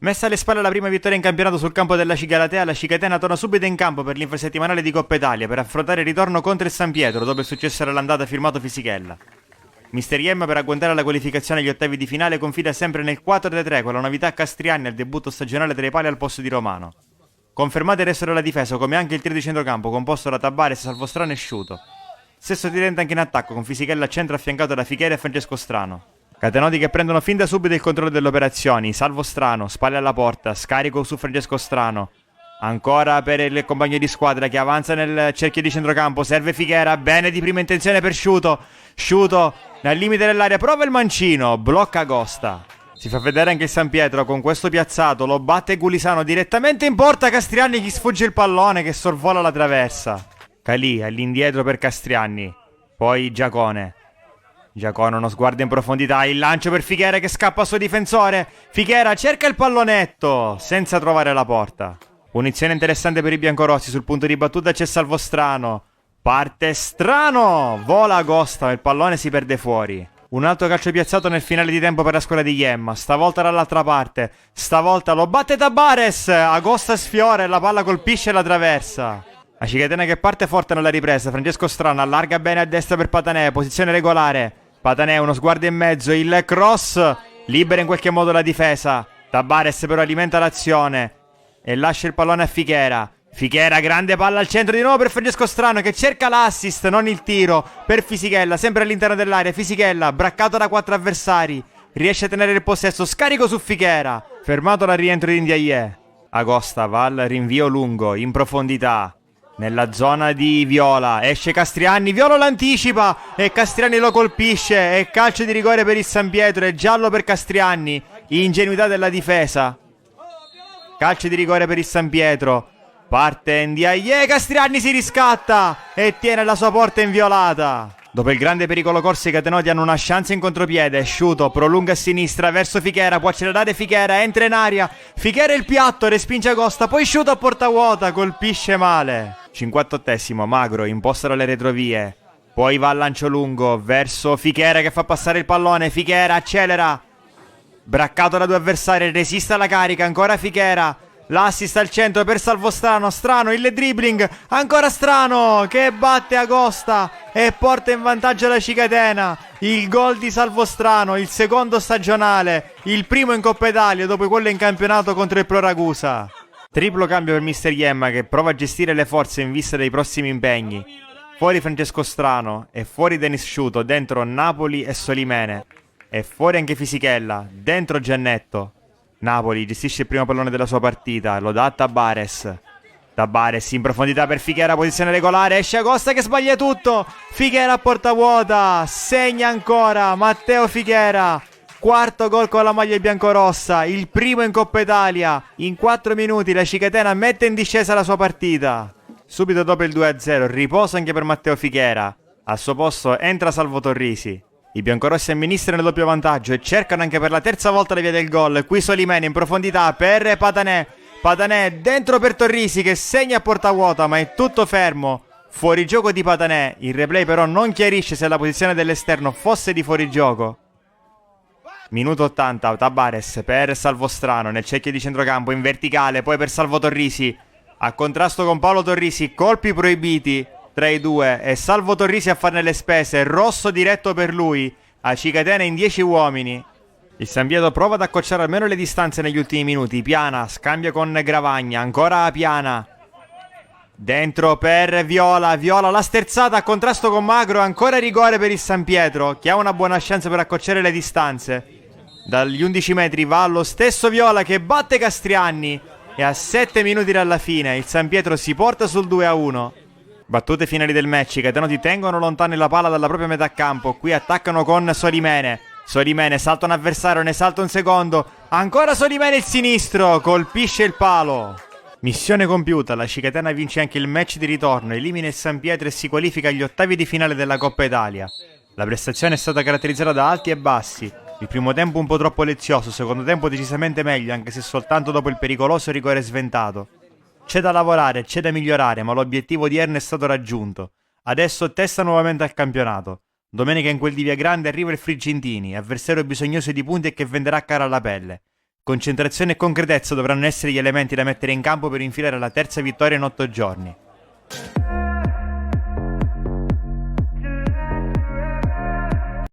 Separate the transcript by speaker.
Speaker 1: Messa alle spalle la prima vittoria in campionato sul campo della Cigalatea, la Cicatena torna subito in campo per l'infrasettimanale di Coppa Italia per affrontare il ritorno contro il San Pietro, dopo il successo all'andata firmato Fisichella. Mister Yem, per agguantare la qualificazione agli ottavi di finale, confida sempre nel 4-3 con la novità Castriani al debutto stagionale tra i pali al posto di Romano. Confermate il resto della difesa, come anche il trio di centrocampo composto da Tabares, Salvostrano e Sciuto. Stesso tridente anche in attacco, con Fisichella a centro affiancato da Fichera e Francesco Strano. Catenoti che prendono fin da subito il controllo delle operazioni. Salvostrano, spalle alla porta, scarico su Francesco Strano. Ancora per il compagno di squadra che avanza nel cerchio di centrocampo. Serve Fichera, bene di prima intenzione per Sciuto. Sciuto nel limite dell'area, prova il mancino, blocca Agosta. Si fa vedere anche il San Pietro con questo piazzato, lo batte Gulisano direttamente in porta. Castriani gli sfugge il pallone che sorvola la traversa. Calì all'indietro per Castriani, poi Giacone, uno sguardo in profondità, il lancio per Fichera che scappa al suo difensore. Fichera cerca il pallonetto senza trovare la porta. Punizione interessante per i biancorossi, sul punto di battuta c'è Salvostrano, parte Strano, vola Agosta, il pallone si perde fuori. Un altro calcio piazzato nel finale di tempo per la squadra di Yem, stavolta dall'altra parte, stavolta lo batte Tabares, Agosta sfiora e la palla colpisce la traversa. La Cicatena che parte forte nella ripresa, Francesco Strano allarga bene a destra per Patanè, posizione regolare. Patanè, uno sguardo in mezzo, il cross, libera in qualche modo la difesa. Tabares però alimenta l'azione e lascia il pallone a Fichera. Fichera, grande palla al centro di nuovo per Francesco Strano che cerca l'assist, non il tiro, per Fisichella, sempre all'interno dell'area. Fisichella, braccato da 4 avversari, riesce a tenere il possesso, scarico su Fichera, fermato dal rientro di Ndiaye. Agosta va al rinvio lungo, in profondità. Nella zona di Viola, esce Castriani, Viola l'anticipa e Castriani lo colpisce, è calcio di rigore per il San Pietro, è giallo per Castriani, ingenuità della difesa. Calcio di rigore per il San Pietro, parte Ndiaye, Castriani si riscatta e tiene la sua porta inviolata. Dopo il grande pericolo corso i catenoti hanno una chance in contropiede. Sciuto prolunga a sinistra verso Fichera, può accelerare Fichera, entra in aria, Fichera il piatto, respinge Agosta, poi Sciuto a porta vuota, colpisce male. 58esimo, Magro imposta dalle retrovie, poi va al lancio lungo verso Fichera che fa passare il pallone. Fichera accelera, braccato da 2 avversari, resiste alla carica, ancora Fichera, l'assist al centro per Salvostrano, Strano, il dribbling, ancora Strano che batte Agosta e porta in vantaggio la Cicatena. Il gol di Salvostrano, il secondo stagionale, il primo in Coppa Italia dopo quello in campionato contro il Pro Ragusa. Triplo cambio per Mister Yem che prova a gestire le forze in vista dei prossimi impegni. Fuori Francesco Strano e fuori Denis Sciuto, dentro Napoli e Solimene. E fuori anche Fisichella, dentro Giannetto. Napoli gestisce il primo pallone della sua partita, lo dà a Tabares. Tabares in profondità per Fichera, posizione regolare, esce Agosta che sbaglia tutto. Fichera a porta vuota, segna ancora Matteo Fichera. Quarto gol con la maglia biancorossa, il primo in Coppa Italia. In 4 minuti la Cicatena mette in discesa la sua partita. Subito dopo il 2-0, riposo anche per Matteo Fichera. Al suo posto entra Salvo Torrisi. I biancorossi amministrano il doppio vantaggio e cercano anche per la terza volta la via del gol. Qui Solimene in profondità per Patanè. Patanè dentro per Torrisi che segna a porta vuota, ma è tutto fermo. Fuorigioco di Patanè. Il replay però non chiarisce se la posizione dell'esterno fosse di fuorigioco. Minuto 80, Tabares per Salvostrano nel cerchio di centrocampo in verticale, poi per Salvo Torrisi. A contrasto con Paolo Torrisi, colpi proibiti tra i due e Salvo Torrisi a farne le spese, rosso diretto per lui. A Cicatena in 10 uomini. Il San Pietro prova ad accorciare almeno le distanze negli ultimi minuti. Piana scambia con Gravagna, ancora Piana. Dentro per Viola, Viola la sterzata a contrasto con Magro, ancora rigore per il San Pietro che ha una buona chance per accorciare le distanze. Dagli 11 metri va lo stesso Viola che batte Castriani e a 7 minuti dalla fine il San Pietro si porta sul 2-1. Battute finali del match, i catenoti tengono lontani la palla dalla propria metà campo, qui attaccano con Solimene. Solimene salta un avversario, ne salta un secondo, ancora Solimene il sinistro, colpisce il palo. Missione compiuta, la Cicatena vince anche il match di ritorno, elimina il San Pietro e si qualifica agli ottavi di finale della Coppa Italia. La prestazione è stata caratterizzata da alti e bassi, il primo tempo un po' troppo lezioso, secondo tempo decisamente meglio, anche se soltanto dopo il pericoloso rigore sventato. C'è da lavorare, c'è da migliorare, ma l'obiettivo odierno è stato raggiunto. Adesso testa nuovamente al campionato. Domenica in quel di Via Grande arriva il Frigentini, avversario bisognoso di punti e che venderà cara alla pelle. Concentrazione e concretezza dovranno essere gli elementi da mettere in campo per infilare la terza vittoria in 8 giorni.